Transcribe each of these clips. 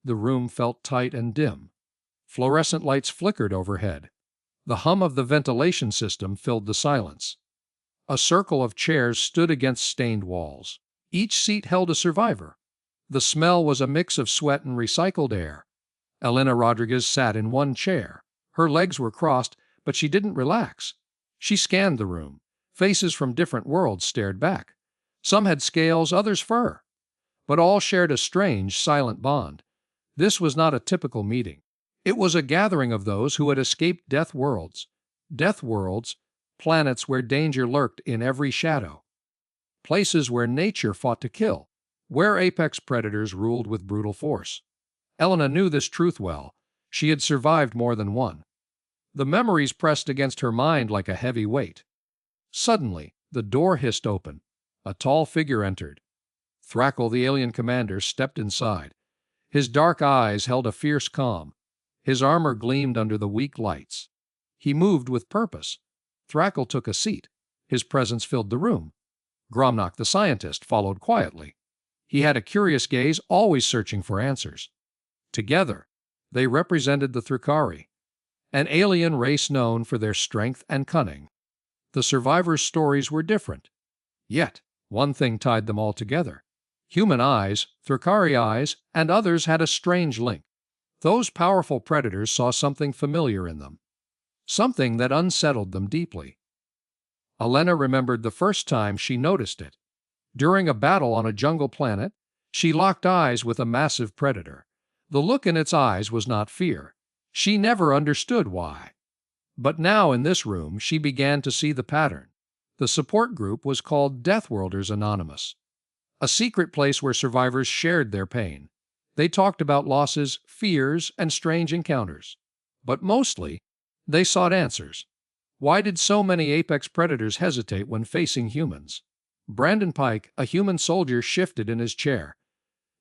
The room felt tight and dim. Fluorescent lights flickered overhead. The hum of the ventilation system filled the silence. A circle of chairs stood against stained walls. Each seat held a survivor. The smell was a mix of sweat and recycled air. Elena Rodriguez sat in one chair. Her legs were crossed, but she didn't relax. She scanned the room. Faces from different worlds stared back. Some had scales, others fur. But all shared a strange, silent bond. This was not a typical meeting. It was a gathering of those who had escaped death worlds. Death worlds, planets where danger lurked in every shadow. Places where nature fought to kill, where apex predators ruled with brutal force. Elena knew this truth well. She had survived more than one. The memories pressed against her mind like a heavy weight. Suddenly, the door hissed open. A tall figure entered. Thrackle, the alien commander, stepped inside. His dark eyes held a fierce calm. His armor gleamed under the weak lights. He moved with purpose. Thrackle took a seat. His presence filled the room. Gromnak, the scientist, followed quietly. He had a curious gaze, always searching for answers. Together, they represented the Thrakari, an alien race known for their strength and cunning. The survivors' stories were different. Yet, one thing tied them all together. Human eyes, Thrakari eyes, and others had a strange link. Those powerful predators saw something familiar in them, something that unsettled them deeply. Elena remembered the first time she noticed it. During a battle on a jungle planet, she locked eyes with a massive predator. The look in its eyes was not fear. She never understood why. But now in this room she began to see the pattern. The support group was called Deathworlders Anonymous, a secret place where survivors shared their pain. They talked about losses, fears, and strange encounters. But mostly, they sought answers. Why did so many apex predators hesitate when facing humans? Brandon Pike, a human soldier, shifted in his chair.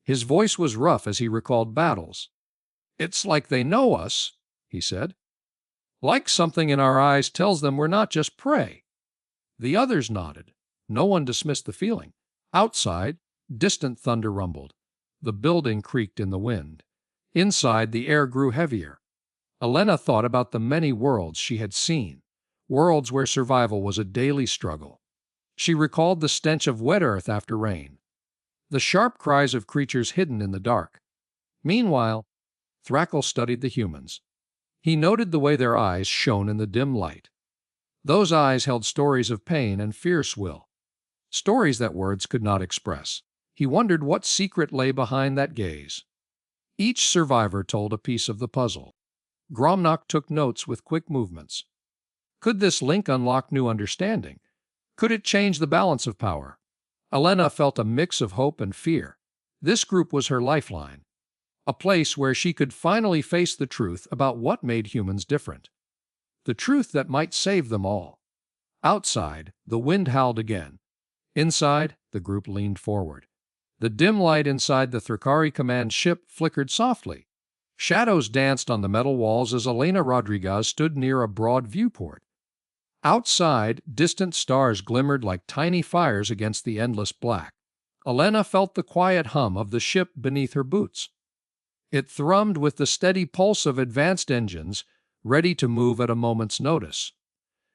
His voice was rough as he recalled battles. "It's like they know us," he said. "Like something in our eyes tells them we're not just prey." The others nodded. No one dismissed the feeling. Outside, distant thunder rumbled. The building creaked in the wind. Inside, the air grew heavier. Elena thought about the many worlds she had seen, worlds where survival was a daily struggle. She recalled the stench of wet earth after rain, the sharp cries of creatures hidden in the dark. Meanwhile, Thrackle studied the humans. He noted the way their eyes shone in the dim light. Those eyes held stories of pain and fierce will, stories that words could not express. He wondered what secret lay behind that gaze. Each survivor told a piece of the puzzle. Gromnak took notes with quick movements. Could this link unlock new understanding? Could it change the balance of power? Elena felt a mix of hope and fear. This group was her lifeline, a place where she could finally face the truth about what made humans different. The truth that might save them all. Outside, the wind howled again. Inside, the group leaned forward. The dim light inside the Thrakari command ship flickered softly. Shadows danced on the metal walls as Elena Rodriguez stood near a broad viewport. Outside, distant stars glimmered like tiny fires against the endless black. Elena felt the quiet hum of the ship beneath her boots. It thrummed with the steady pulse of advanced engines, ready to move at a moment's notice.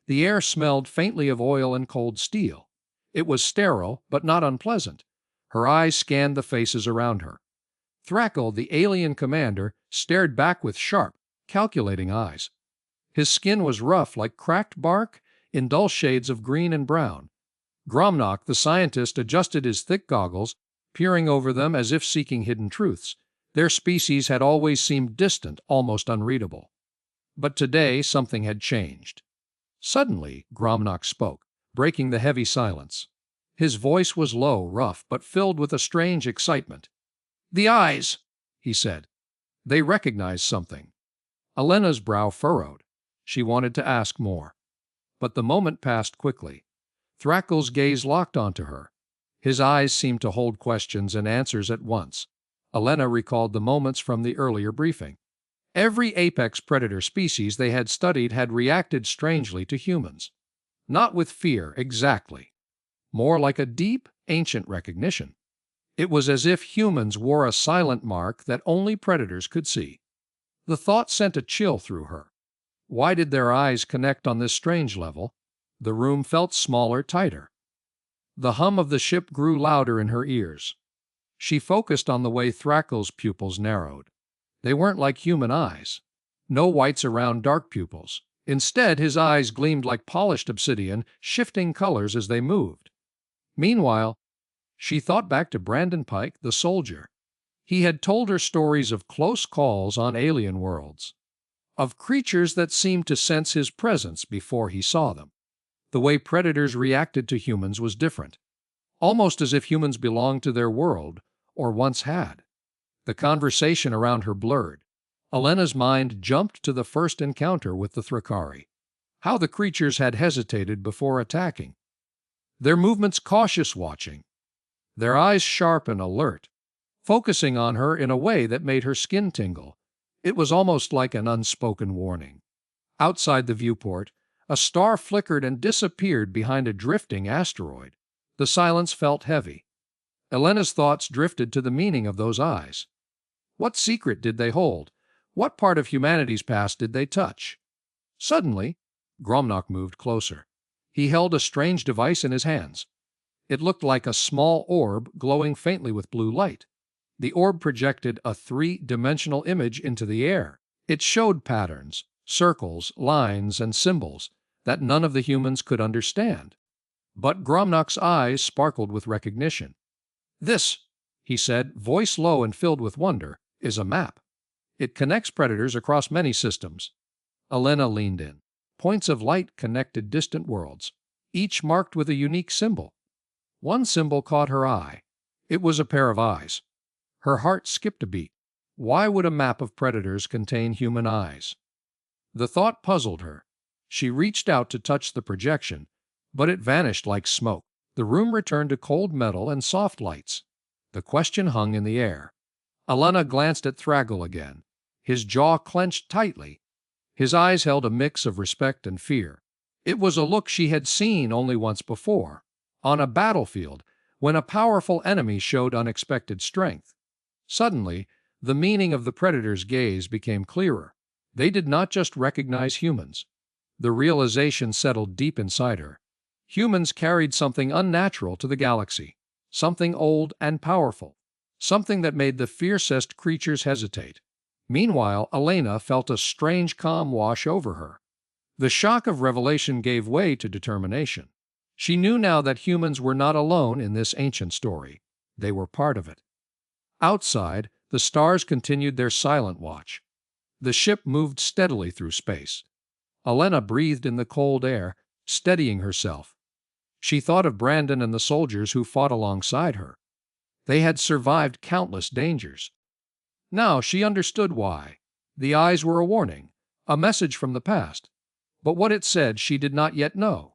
The air smelled faintly of oil and cold steel. It was sterile, but not unpleasant. Her eyes scanned the faces around her. Thrackle, the alien commander, stared back with sharp, calculating eyes. His skin was rough like cracked bark in dull shades of green and brown. Gromnak, the scientist, adjusted his thick goggles, peering over them as if seeking hidden truths. Their species had always seemed distant, almost unreadable. But today something had changed. Suddenly, Gromnak spoke, breaking the heavy silence. His voice was low, rough, but filled with a strange excitement. "The eyes," he said. They recognized something. Elena's brow furrowed. She wanted to ask more. But the moment passed quickly. Thrackle's gaze locked onto her. His eyes seemed to hold questions and answers at once. Elena recalled the moments from the earlier briefing. Every apex predator species they had studied had reacted strangely to humans. Not with fear, exactly. More like a deep, ancient recognition. It was as if humans wore a silent mark that only predators could see. The thought sent a chill through her. Why did their eyes connect on this strange level? The room felt smaller, tighter. The hum of the ship grew louder in her ears. She focused on the way Thrakel's pupils narrowed. They weren't like human eyes. No whites around dark pupils. Instead, his eyes gleamed like polished obsidian, shifting colors as they moved. Meanwhile, she thought back to Brandon Pike, the soldier. He had told her stories of close calls on alien worlds, of creatures that seemed to sense his presence before he saw them. The way predators reacted to humans was different, almost as if humans belonged to their world, or once had. The conversation around her blurred. Elena's mind jumped to the first encounter with the Thrakari, how the creatures had hesitated before attacking, their movements cautious watching, their eyes sharp and alert, focusing on her in a way that made her skin tingle. It was almost like an unspoken warning. Outside the viewport, a star flickered and disappeared behind a drifting asteroid. The silence felt heavy. Elena's thoughts drifted to the meaning of those eyes. What secret did they hold? What part of humanity's past did they touch? Suddenly, Gromnak moved closer. He held a strange device in his hands. It looked like a small orb glowing faintly with blue light. The orb projected a three-dimensional image into the air. It showed patterns, circles, lines, and symbols that none of the humans could understand. But Gromnak's eyes sparkled with recognition. "This," he said, voice low and filled with wonder, "is a map. It connects predators across many systems." Elena leaned in. Points of light connected distant worlds, each marked with a unique symbol. One symbol caught her eye. It was a pair of eyes. Her heart skipped a beat. Why would a map of predators contain human eyes? The thought puzzled her. She reached out to touch the projection, but it vanished like smoke. The room returned to cold metal and soft lights. The question hung in the air. Elena glanced at Thrakel again. His jaw clenched tightly. His eyes held a mix of respect and fear. It was a look she had seen only once before, on a battlefield, when a powerful enemy showed unexpected strength. Suddenly, the meaning of the predator's gaze became clearer. They did not just recognize humans. The realization settled deep inside her. Humans carried something unnatural to the galaxy, something old and powerful, something that made the fiercest creatures hesitate. Meanwhile, Elena felt a strange calm wash over her. The shock of revelation gave way to determination. She knew now that humans were not alone in this ancient story. They were part of it. Outside, the stars continued their silent watch. The ship moved steadily through space. Elena breathed in the cold air, steadying herself. She thought of Brandon and the soldiers who fought alongside her. They had survived countless dangers. Now she understood why. The eyes were a warning, a message from the past. But what it said she did not yet know.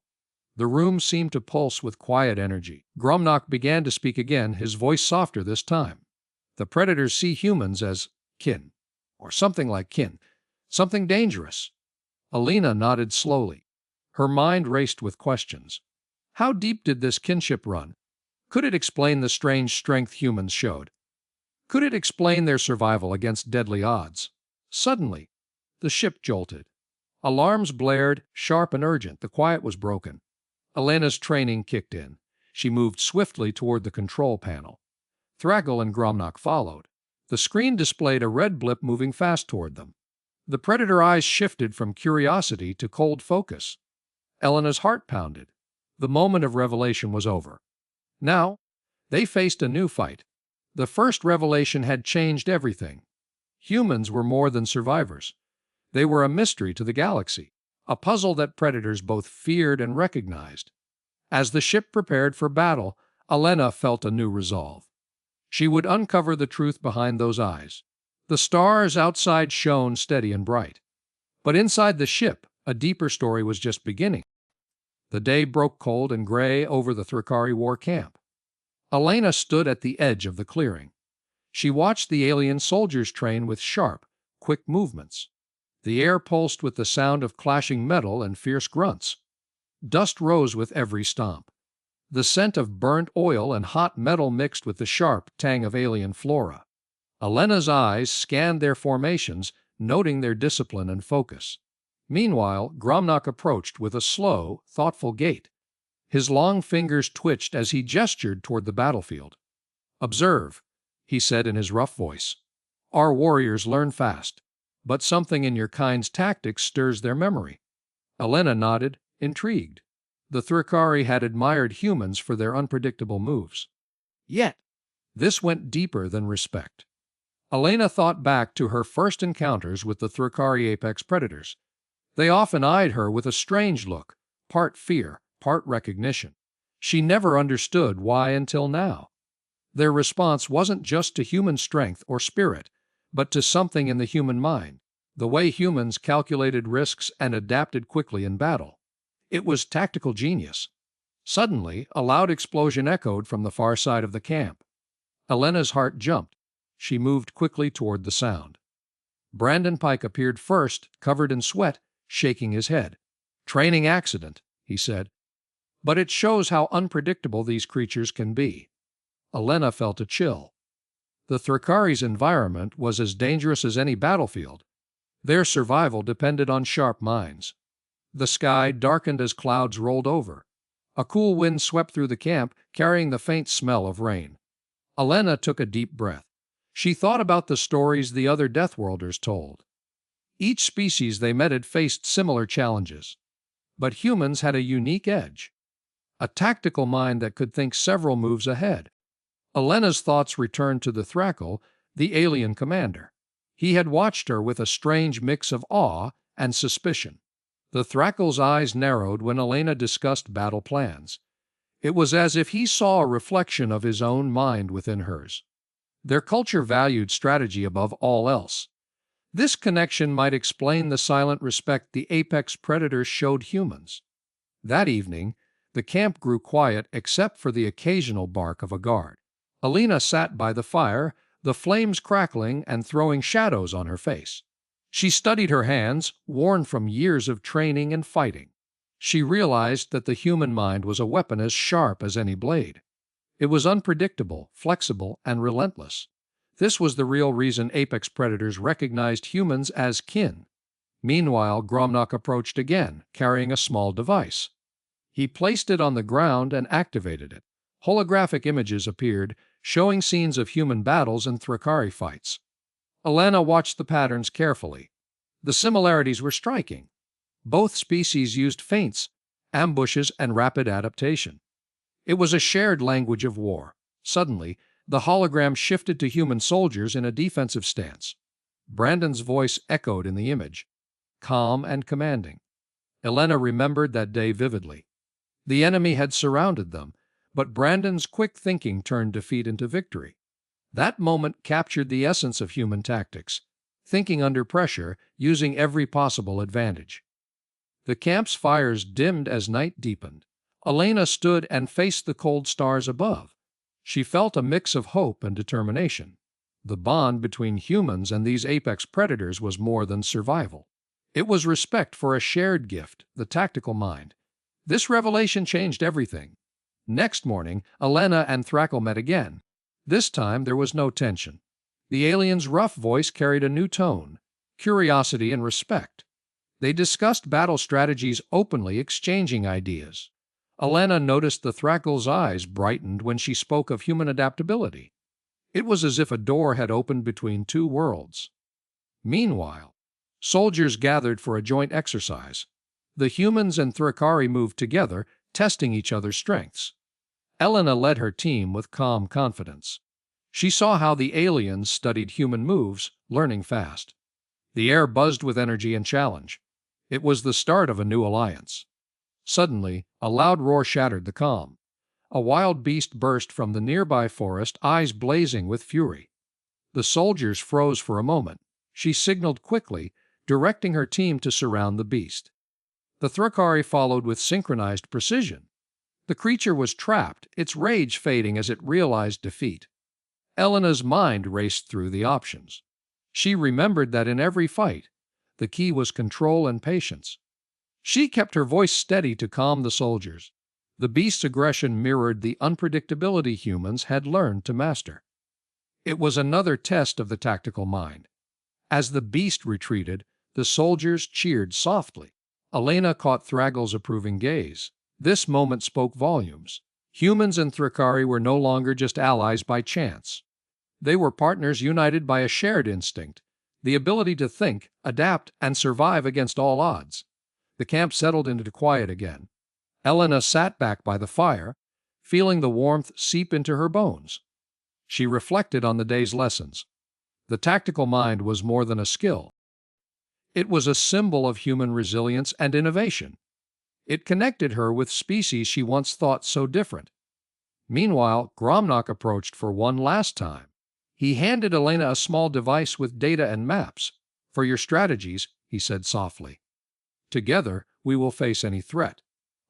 The room seemed to pulse with quiet energy. Gromnak began to speak again, his voice softer this time. "The predators see humans as kin, or something like kin, something dangerous." Elena nodded slowly. Her mind raced with questions. How deep did this kinship run? Could it explain the strange strength humans showed? Could it explain their survival against deadly odds? Suddenly, the ship jolted. Alarms blared, sharp and urgent. The quiet was broken. Elena's training kicked in. She moved swiftly toward the control panel. Thrakel and Gromnak followed. The screen displayed a red blip moving fast toward them. The predator eyes shifted from curiosity to cold focus. Elena's heart pounded. The moment of revelation was over. Now, they faced a new fight. The first revelation had changed everything. Humans were more than survivors. They were a mystery to the galaxy, a puzzle that predators both feared and recognized. As the ship prepared for battle, Elena felt a new resolve. She would uncover the truth behind those eyes. The stars outside shone steady and bright. But inside the ship, a deeper story was just beginning. The day broke cold and gray over the Thrakari war camp. Elena stood at the edge of the clearing. She watched the alien soldiers train with sharp, quick movements. The air pulsed with the sound of clashing metal and fierce grunts. Dust rose with every stomp. the scent of burnt oil and hot metal mixed with the sharp tang of alien flora. Elena's eyes scanned their formations, noting their discipline and focus. Meanwhile, Gromnak approached with a slow, thoughtful gait. His long fingers twitched as he gestured toward the battlefield. "Observe," he said in his rough voice. "Our warriors learn fast, but something in your kind's tactics stirs their memory." Elena nodded, intrigued. The Thrikari had admired humans for their unpredictable moves. Yet, this went deeper than respect. Elena thought back to her first encounters with the Thrikari apex predators. They often eyed her with a strange look, part fear, part recognition. She never understood why until now. Their response wasn't just to human strength or spirit, but to something in the human mind, the way humans calculated risks and adapted quickly in battle. It was tactical genius. Suddenly, a loud explosion echoed from the far side of the camp. Elena's heart jumped. She moved quickly toward the sound. Brandon Pike appeared first, covered in sweat, shaking his head. "Training accident," he said. "But it shows how unpredictable these creatures can be." Elena felt a chill. The Thrikari's environment was as dangerous as any battlefield. Their survival depended on sharp minds. The sky darkened as clouds rolled over. A cool wind swept through the camp, carrying the faint smell of rain. Elena took a deep breath. She thought about the stories the other Deathworlders told. Each species they met had faced similar challenges. But humans had a unique edge. A tactical mind that could think several moves ahead. Elena's thoughts returned to the Thrakal, the alien commander. He had watched her with a strange mix of awe and suspicion. The Thrakal's eyes narrowed when Elena discussed battle plans. It was as if he saw a reflection of his own mind within hers. Their culture valued strategy above all else. This connection might explain the silent respect the apex predators showed humans. That evening, the camp grew quiet except for the occasional bark of a guard. Elena sat by the fire, the flames crackling and throwing shadows on her face. She studied her hands, worn from years of training and fighting. She realized that the human mind was a weapon as sharp as any blade. It was unpredictable, flexible, and relentless. This was the real reason apex predators recognized humans as kin. Meanwhile, Gromnak approached again, carrying a small device. He placed it on the ground and activated it. Holographic images appeared, showing scenes of human battles and Thrikari fights. Elena watched the patterns carefully. The similarities were striking. Both species used feints, ambushes, and rapid adaptation. It was a shared language of war. Suddenly, the hologram shifted to human soldiers in a defensive stance. Brandon's voice echoed in the image, calm and commanding. Elena remembered that day vividly. The enemy had surrounded them, but Brandon's quick thinking turned defeat into victory. That moment captured the essence of human tactics, thinking under pressure, using every possible advantage. The camp's fires dimmed as night deepened. Elena stood and faced the cold stars above. She felt a mix of hope and determination. The bond between humans and these apex predators was more than survival. It was respect for a shared gift, the tactical mind. This revelation changed everything. Next morning, Elena and Thrakal met again. This time there was no tension. The alien's rough voice carried a new tone, curiosity and respect. They discussed battle strategies openly, exchanging ideas. Elena noticed the Thrakal's eyes brightened when she spoke of human adaptability. It was as if a door had opened between two worlds. Meanwhile, soldiers gathered for a joint exercise. The humans and Thrikari moved together, testing each other's strengths. Elena led her team with calm confidence. She saw how the aliens studied human moves, learning fast. The air buzzed with energy and challenge. It was the start of a new alliance. Suddenly, a loud roar shattered the calm. A wild beast burst from the nearby forest, eyes blazing with fury. The soldiers froze for a moment. She signaled quickly, directing her team to surround the beast. The Thrikari followed with synchronized precision. The creature was trapped, its rage fading as it realized defeat. Elena's mind raced through the options. She remembered that in every fight, the key was control and patience. She kept her voice steady to calm the soldiers. The beast's aggression mirrored the unpredictability humans had learned to master. It was another test of the tactical mind. As the beast retreated, the soldiers cheered softly. Elena caught Thraggle's approving gaze. This moment spoke volumes. Humans and Thrakari were no longer just allies by chance. They were partners united by a shared instinct, the ability to think, adapt, and survive against all odds. The camp settled into quiet again. Elena sat back by the fire, feeling the warmth seep into her bones. She reflected on the day's lessons. The tactical mind was more than a skill. It was a symbol of human resilience and innovation. It connected her with species she once thought so different. Meanwhile, Gromnak approached for one last time. He handed Elena a small device with data and maps. "For your strategies," he said softly. "Together, we will face any threat."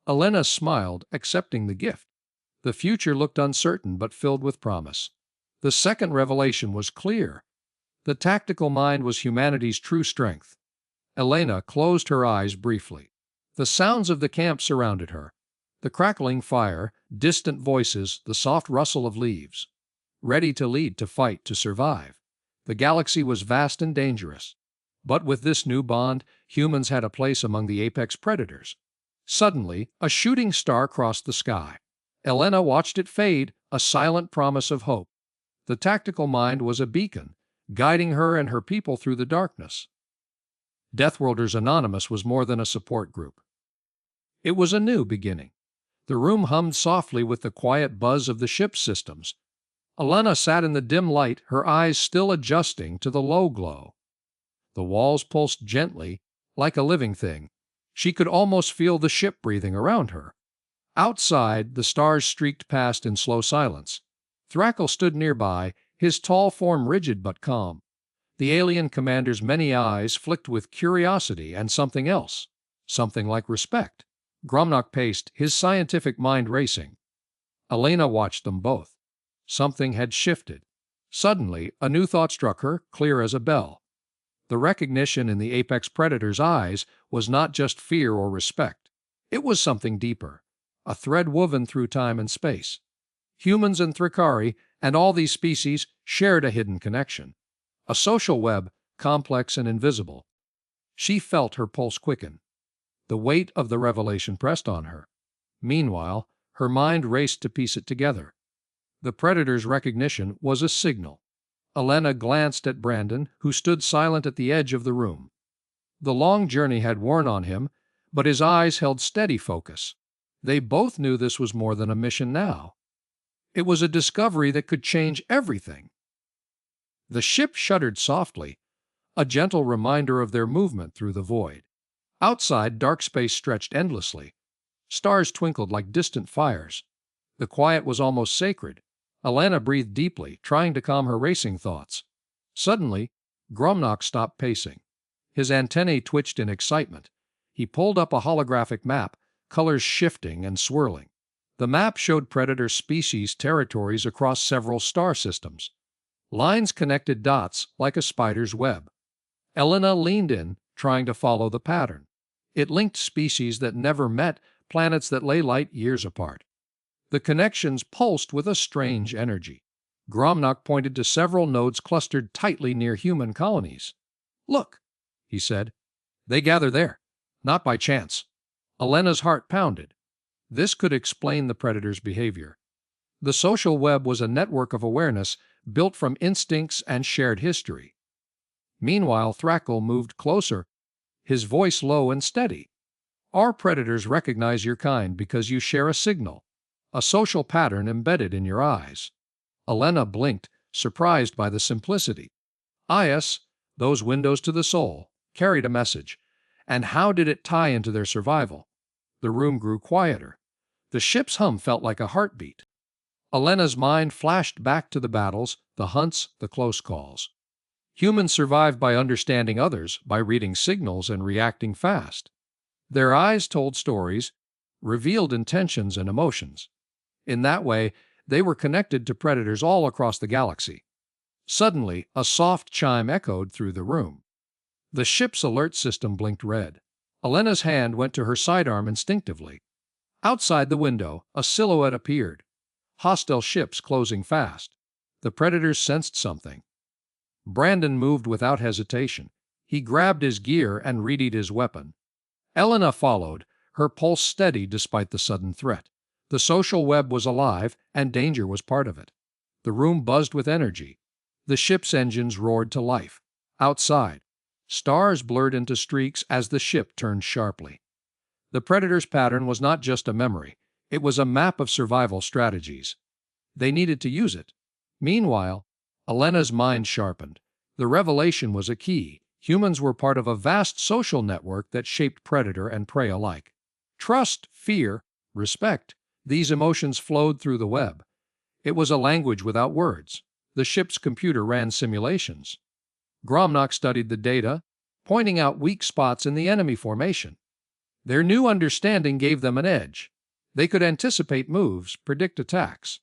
Elena smiled, accepting the gift. The future looked uncertain but filled with promise. The second revelation was clear. The tactical mind was humanity's true strength. Elena closed her eyes briefly. The sounds of the camp surrounded her. The crackling fire, distant voices, the soft rustle of leaves. Ready to lead, to fight, to survive. The galaxy was vast and dangerous. But with this new bond, humans had a place among the apex predators. Suddenly, a shooting star crossed the sky. Elena watched it fade, a silent promise of hope. The tactical mind was a beacon, guiding her and her people through the darkness. Deathworlders Anonymous was more than a support group. It was a new beginning. The room hummed softly with the quiet buzz of the ship's systems. Elena sat in the dim light, her eyes still adjusting to the low glow. The walls pulsed gently, like a living thing. She could almost feel the ship breathing around her. Outside, the stars streaked past in slow silence. Thrackle stood nearby, his tall form rigid but calm. The alien commander's many eyes flicked with curiosity and something else, something like respect. Gromnak paced, his scientific mind racing. Elena watched them both. Something had shifted. Suddenly, a new thought struck her, clear as a bell. The recognition in the apex predator's eyes was not just fear or respect. It was something deeper, a thread woven through time and space. Humans and Thrakari, and all these species, shared a hidden connection. A social web, complex and invisible. She felt her pulse quicken. The weight of the revelation pressed on her. Meanwhile, her mind raced to piece it together. The predator's recognition was a signal. Elena glanced at Brandon, who stood silent at the edge of the room. The long journey had worn on him, but his eyes held steady focus. They both knew this was more than a mission now. It was a discovery that could change everything. The ship shuddered softly, a gentle reminder of their movement through the void. Outside, dark space stretched endlessly. Stars twinkled like distant fires. The quiet was almost sacred. Elena breathed deeply, trying to calm her racing thoughts. Suddenly, Gromnak stopped pacing. His antennae twitched in excitement. He pulled up a holographic map, colors shifting and swirling. The map showed predator species territories across several star systems. Lines connected dots like a spider's web. Elena leaned in, trying to follow the pattern. It linked species that never met, planets that lay light years apart. The connections pulsed with a strange energy. Gromnak pointed to several nodes clustered tightly near human colonies. "Look," he said. "They gather there. Not by chance." Elena's heart pounded. This could explain the predator's behavior. The social web was a network of awareness built from instincts and shared history. Meanwhile, Thrackle moved closer, his voice low and steady. "Our predators recognize your kind because you share a signal, a social pattern embedded in your eyes." Elena blinked, surprised by the simplicity. Eyes, those windows to the soul, carried a message. And how did it tie into their survival? The room grew quieter. The ship's hum felt like a heartbeat. Elena's mind flashed back to the battles, the hunts, the close calls. Humans survived by understanding others, by reading signals and reacting fast. Their eyes told stories, revealed intentions and emotions. In that way, they were connected to predators all across the galaxy. Suddenly, a soft chime echoed through the room. The ship's alert system blinked red. Elena's hand went to her sidearm instinctively. Outside the window, a silhouette appeared. Hostile ships closing fast. The predators sensed something. Brandon moved without hesitation. He grabbed his gear and readied his weapon. Elena followed, her pulse steady despite the sudden threat. The social web was alive, and danger was part of it. The room buzzed with energy. The ship's engines roared to life. Outside, stars blurred into streaks as the ship turned sharply. The predator's pattern was not just a memory, it was a map of survival strategies. They needed to use it. Meanwhile, Elena's mind sharpened. The revelation was a key. Humans were part of a vast social network that shaped predator and prey alike. Trust, fear, respect, these emotions flowed through the web. It was a language without words. The ship's computer ran simulations. Gromnak studied the data, pointing out weak spots in the enemy formation. Their new understanding gave them an edge. They could anticipate moves, predict attacks.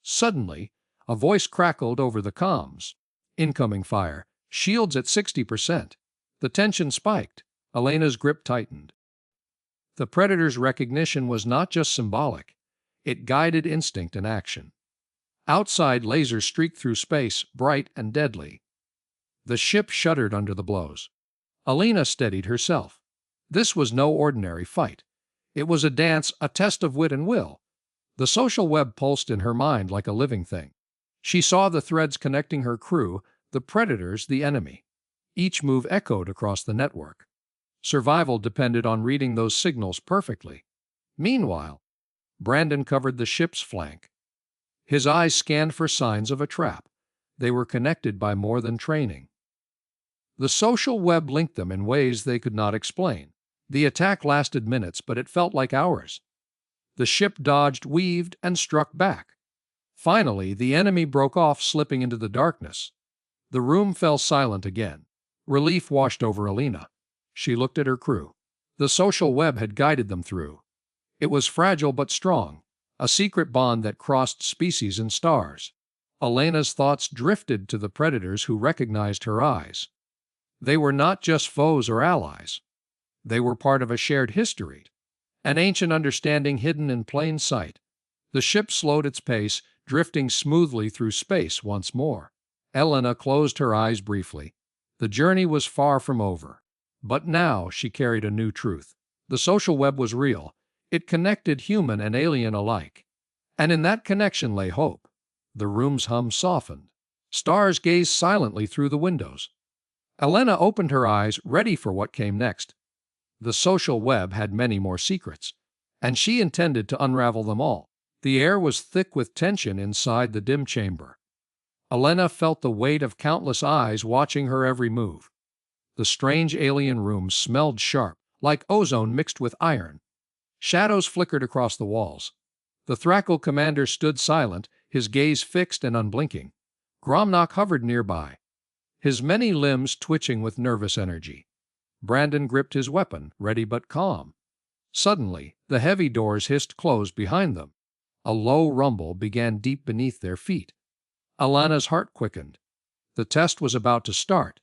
Suddenly, a voice crackled over the comms. Incoming fire. Shields at 60%. The tension spiked. Elena's grip tightened. The predator's recognition was not just symbolic. It guided instinct and action. Outside, lasers streaked through space, bright and deadly. The ship shuddered under the blows. Elena steadied herself. This was no ordinary fight. It was a dance, a test of wit and will. The social web pulsed in her mind like a living thing. She saw the threads connecting her crew, the predators, the enemy. Each move echoed across the network. Survival depended on reading those signals perfectly. Meanwhile, Brandon covered the ship's flank. His eyes scanned for signs of a trap. They were connected by more than training. The social web linked them in ways they could not explain. The attack lasted minutes, but it felt like hours. The ship dodged, weaved, and struck back. Finally, the enemy broke off, slipping into the darkness. The room fell silent again. Relief washed over Elena. She looked at her crew. The social web had guided them through. It was fragile but strong, a secret bond that crossed species and stars. Elena's thoughts drifted to the predators who recognized her eyes. They were not just foes or allies. They were part of a shared history, an ancient understanding hidden in plain sight. The ship slowed its pace, drifting smoothly through space once more. Elena closed her eyes briefly. The journey was far from over. But now she carried a new truth. The social web was real. It connected human and alien alike. And in that connection lay hope. The room's hum softened. Stars gazed silently through the windows. Elena opened her eyes, ready for what came next. The social web had many more secrets, and she intended to unravel them all. The air was thick with tension inside the dim chamber. Elena felt the weight of countless eyes watching her every move. The strange alien room smelled sharp, like ozone mixed with iron. Shadows flickered across the walls. The Thrakel commander stood silent, his gaze fixed and unblinking. Gromnak hovered nearby, his many limbs twitching with nervous energy. Brandon gripped his weapon, ready but calm. Suddenly, the heavy doors hissed closed behind them. A low rumble began deep beneath their feet. Elena's heart quickened. The test was about to start.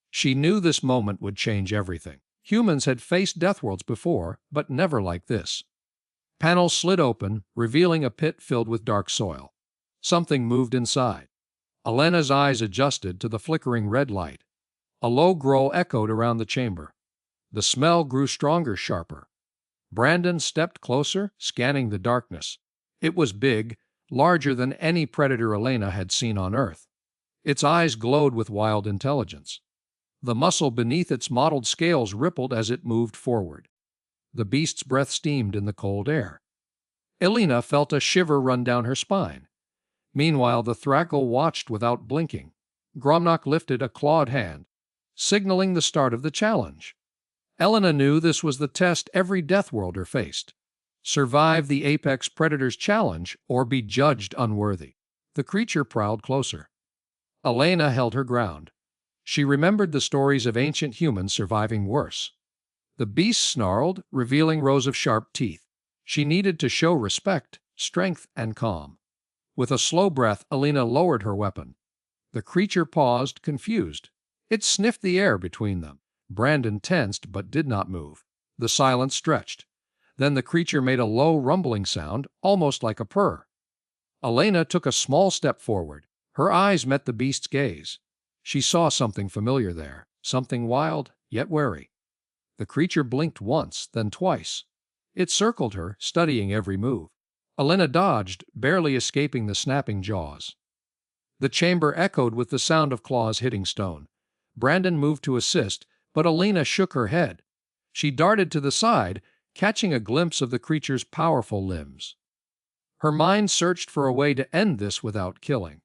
She knew this moment would change everything. Humans had faced Deathworlds before, but never like this. Panels slid open, revealing a pit filled with dark soil. Something moved inside. Elena's eyes adjusted to the flickering red light. A low growl echoed around the chamber. The smell grew stronger, sharper. Brandon stepped closer, scanning the darkness. It was big, larger than any predator Elena had seen on Earth. Its eyes glowed with wild intelligence. The muscle beneath its mottled scales rippled as it moved forward. The beast's breath steamed in the cold air. Elena felt a shiver run down her spine. Meanwhile, the Thrakel watched without blinking. Gromnak lifted a clawed hand, signaling the start of the challenge. Elena knew this was the test every Deathworlder faced. Survive the apex predator's challenge or be judged unworthy. The creature prowled closer. Elena held her ground. She remembered the stories of ancient humans surviving worse. The beast snarled, revealing rows of sharp teeth. She needed to show respect, strength, and calm. With a slow breath, Elena lowered her weapon. The creature paused, confused. It sniffed the air between them. Brandon tensed but did not move. The silence stretched. Then the creature made a low rumbling sound, almost like a purr. Elena took a small step forward. Her eyes met the beast's gaze. She saw something familiar there, something wild, yet wary. The creature blinked once, then twice. It circled her, studying every move. Elena dodged, barely escaping the snapping jaws. The chamber echoed with the sound of claws hitting stone. Brandon moved to assist, but Elena shook her head. She darted to the side, catching a glimpse of the creature's powerful limbs. Her mind searched for a way to end this without killing.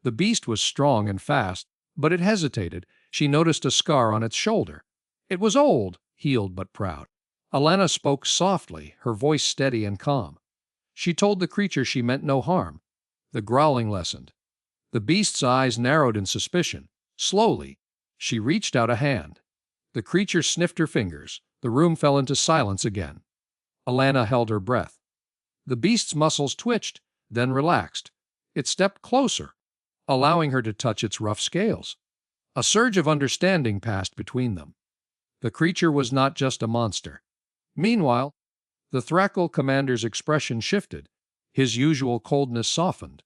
The beast was strong and fast, but it hesitated. She noticed a scar on its shoulder. It was old, healed but proud. Elena spoke softly, her voice steady and calm. She told the creature she meant no harm. The growling lessened. The beast's eyes narrowed in suspicion. Slowly, she reached out a hand. The creature sniffed her fingers. The room fell into silence again. Elena held her breath. The beast's muscles twitched, then relaxed. It stepped closer, allowing her to touch its rough scales. A surge of understanding passed between them. The creature was not just a monster. Meanwhile, the Thrakel commander's expression shifted. His usual coldness softened.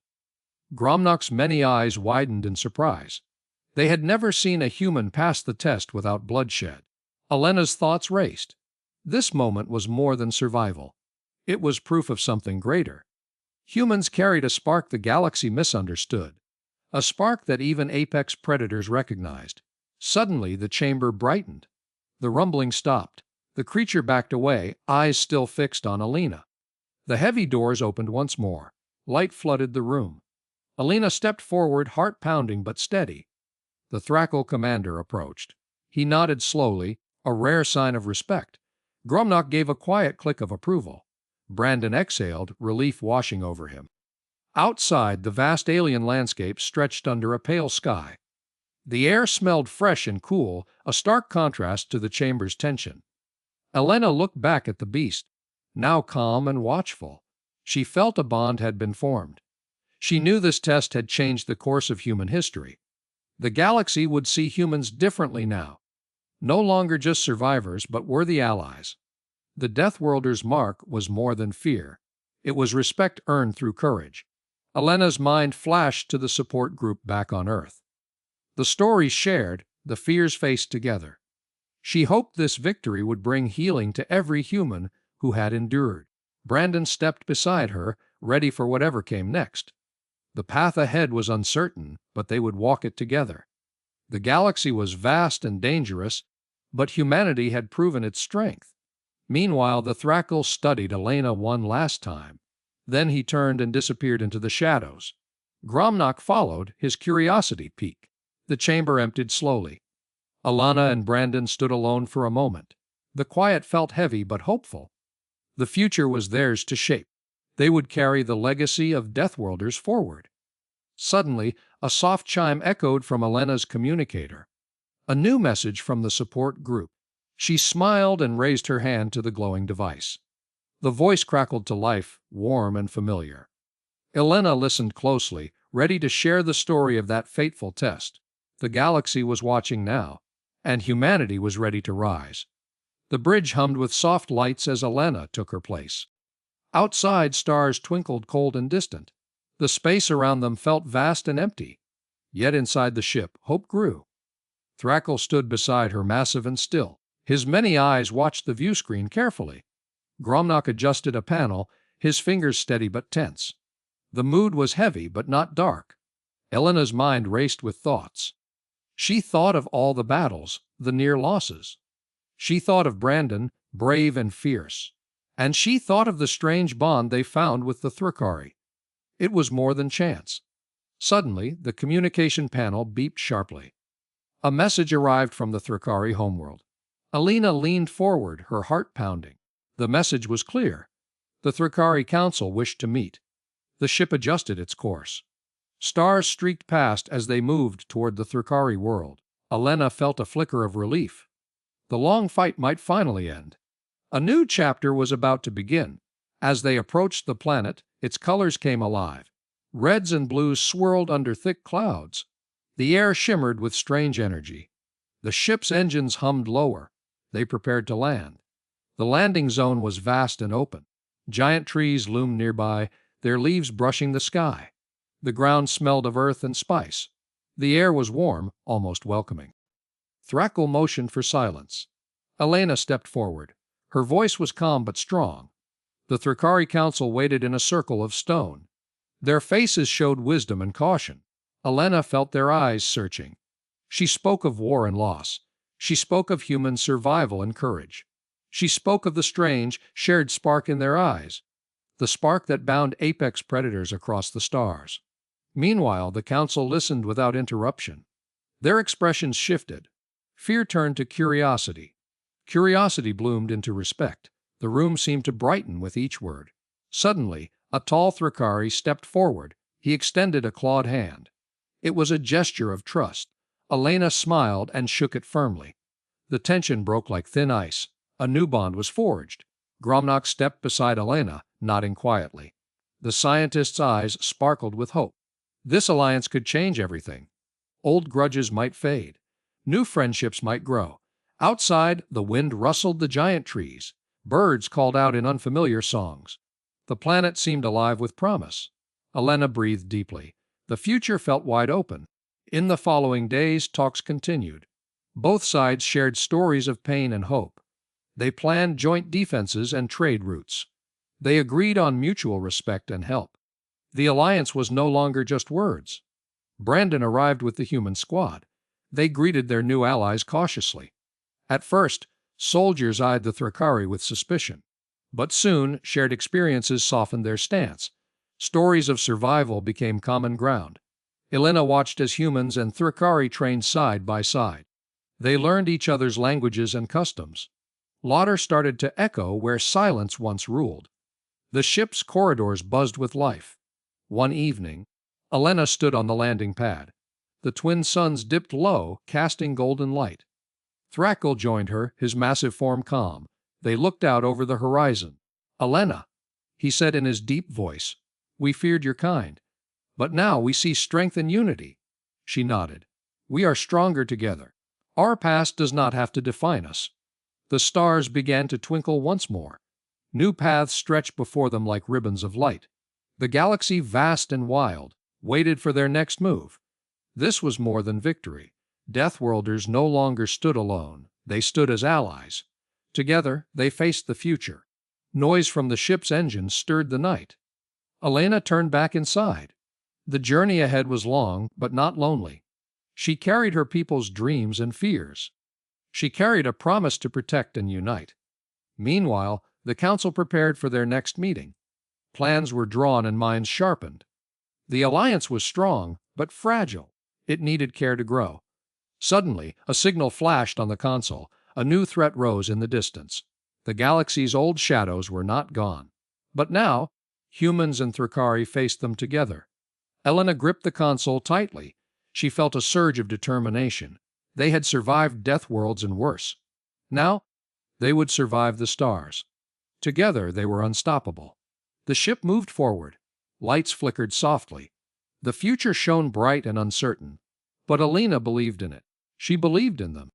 Gromnock's many eyes widened in surprise. They had never seen a human pass the test without bloodshed. Elena's thoughts raced. This moment was more than survival. It was proof of something greater. Humans carried a spark the galaxy misunderstood, a spark that even apex predators recognized. Suddenly, the chamber brightened. The rumbling stopped. The creature backed away, eyes still fixed on Elena. The heavy doors opened once more. Light flooded the room. Elena stepped forward, heart pounding but steady. The Thrakel commander approached. He nodded slowly, a rare sign of respect. Gromnock gave a quiet click of approval. Brandon exhaled, relief washing over him. Outside, the vast alien landscape stretched under a pale sky. The air smelled fresh and cool, a stark contrast to the chamber's tension. Elena looked back at the beast, now calm and watchful. She felt a bond had been formed. She knew this test had changed the course of human history. The galaxy would see humans differently now. No longer just survivors, but worthy allies. The Deathworlders' mark was more than fear. It was respect earned through courage. Elena's mind flashed to the support group back on Earth. The stories shared, the fears faced together. She hoped this victory would bring healing to every human who had endured. Brandon stepped beside her, ready for whatever came next. The path ahead was uncertain, but they would walk it together. The galaxy was vast and dangerous, but humanity had proven its strength. Meanwhile, the Thrakel studied Elena one last time. Then he turned and disappeared into the shadows. Gromnock followed, his curiosity piqued. The chamber emptied slowly. Elena and Brandon stood alone for a moment. The quiet felt heavy but hopeful. The future was theirs to shape. They would carry the legacy of Deathworlders forward. Suddenly, a soft chime echoed from Elena's communicator. A new message from the support group. She smiled and raised her hand to the glowing device. The voice crackled to life, warm and familiar. Elena listened closely, ready to share the story of that fateful test. The galaxy was watching now, and humanity was ready to rise. The bridge hummed with soft lights as Elena took her place. Outside, stars twinkled cold and distant. The space around them felt vast and empty. Yet inside the ship, hope grew. Thrakel stood beside her, massive and still. His many eyes watched the view screen carefully. Gromnock adjusted a panel, his fingers steady but tense. The mood was heavy but not dark. Elena's mind raced with thoughts. She thought of all the battles, the near losses. She thought of Brandon, brave and fierce. And she thought of the strange bond they found with the Thrakari. It was more than chance. Suddenly, the communication panel beeped sharply. A message arrived from the Thrakari homeworld. Elena leaned forward, her heart pounding. The message was clear. The Thrakari Council wished to meet. The ship adjusted its course. Stars streaked past as they moved toward the Thrakari world. Elena felt a flicker of relief. The long fight might finally end. A new chapter was about to begin. As they approached the planet, its colors came alive. Reds and blues swirled under thick clouds. The air shimmered with strange energy. The ship's engines hummed lower. They prepared to land. The landing zone was vast and open. Giant trees loomed nearby, their leaves brushing the sky. The ground smelled of earth and spice. The air was warm, almost welcoming. Thrackle motioned for silence. Elena stepped forward. Her voice was calm but strong. The Thrakari Council waited in a circle of stone. Their faces showed wisdom and caution. Elena felt their eyes searching. She spoke of war and loss. She spoke of human survival and courage. She spoke of the strange, shared spark in their eyes, the spark that bound apex predators across the stars. Meanwhile, the council listened without interruption. Their expressions shifted. Fear turned to curiosity. Curiosity bloomed into respect. The room seemed to brighten with each word. Suddenly, a tall Thrakari stepped forward. He extended a clawed hand. It was a gesture of trust. Elena smiled and shook it firmly. The tension broke like thin ice. A new bond was forged. Gromnak stepped beside Elena, nodding quietly. The scientist's eyes sparkled with hope. This alliance could change everything. Old grudges might fade. New friendships might grow. Outside, the wind rustled the giant trees. Birds called out in unfamiliar songs. The planet seemed alive with promise. Elena breathed deeply. The future felt wide open. In the following days, talks continued. Both sides shared stories of pain and hope. They planned joint defenses and trade routes. They agreed on mutual respect and help. The alliance was no longer just words. Brandon arrived with the human squad. They greeted their new allies cautiously. At first, soldiers eyed the Thrakari with suspicion. But soon, shared experiences softened their stance. Stories of survival became common ground. Elena watched as humans and Thrakari trained side by side. They learned each other's languages and customs. Laughter started to echo where silence once ruled. The ship's corridors buzzed with life. One evening, Elena stood on the landing pad. The twin suns dipped low, casting golden light. Thrackle joined her, his massive form calm. They looked out over the horizon. "Elena," he said in his deep voice, "we feared your kind. But now we see strength and unity." She nodded. "We are stronger together. Our past does not have to define us." The stars began to twinkle once more. New paths stretched before them like ribbons of light. The galaxy, vast and wild, waited for their next move. This was more than victory. Deathworlders no longer stood alone. They stood as allies. Together, they faced the future. Noise from the ship's engines stirred the night. Elena turned back inside. The journey ahead was long, but not lonely. She carried her people's dreams and fears. She carried a promise to protect and unite. Meanwhile, the council prepared for their next meeting. Plans were drawn and minds sharpened. The alliance was strong, but fragile. It needed care to grow. Suddenly, a signal flashed on the console. A new threat rose in the distance. The galaxy's old shadows were not gone. But now, humans and Thrakari faced them together. Elena gripped the console tightly. She felt a surge of determination. They had survived Deathworlds and worse. Now, they would survive the stars. Together, they were unstoppable. The ship moved forward. Lights flickered softly. The future shone bright and uncertain. But Elena believed in it. She believed in them.